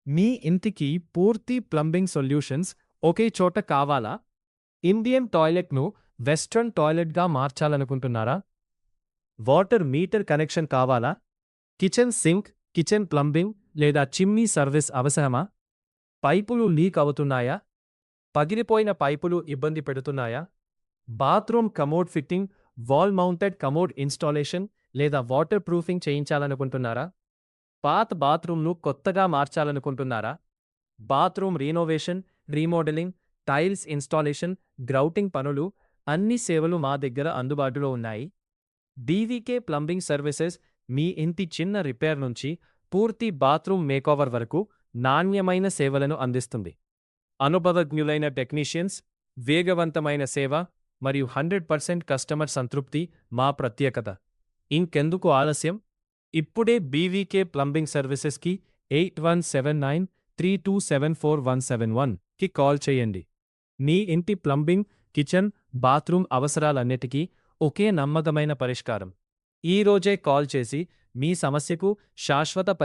మీ ఇంటికి పూర్తి plumbing solutions ఒకే చోట కావాలా? ఇండియన్ టాయిలెట్ను వెస్ట్రన్ టాయిలెట్గా మార్చాలనుకుంటున్నారా? వాటర్ మీటర్ కనెక్షన్ కావాలా? కిచెన్ సింక్, కిచెన్ ప్లంబింగ్ లేదా చిమ్నీ సర్వీస్ అవసరమా? పైపులు లీక్ అవుతున్నాయా? పగిలిపోయిన పైపులు ఇబ్బంది పెడుతున్నాయా? Bathroom commode fitting, wall mounted commode installation లేదా వాటర్ ప్రూఫింగ్ చేయించాలనుకుంటున్నారా? పాత బాత్రూమ్ను కొత్తగా మార్చాలనుకుంటున్నారా? Bathroom renovation, remodelling, tiles installation, grouting పనులు అన్ని సేవలు మా దగ్గర అందుబాటులో ఉన్నాయి. బీవీకే ప్లంబింగ్ సర్వీసెస్ మీ ఇంటి చిన్న రిపేర్ నుంచి పూర్తి బాత్రూమ్ మేకోవర్ వరకు నాణ్యమైన సేవలను అందిస్తుంది. అనుభవజ్ఞులైన టెక్నీషియన్స్, వేగవంతమైన సేవ మరియు 100% కస్టమర్ సంతృప్తి మా ప్రత్యేకత. ఇంకెందుకు ఆలస్యం? ఇప్పుడే బీవీకే ప్లంబింగ్ సర్వీసెస్కి 817932747171కి కాల్ చేయండి. మీ ఇంటి ప్లంబింగ్, కిచెన్, బాత్రూమ్ అవసరాలన్నిటికీ ఒకే నమ్మకమైన పరిష్కారం. ఈ రోజే కాల్ చేసి మీ సమస్యకు శాశ్వత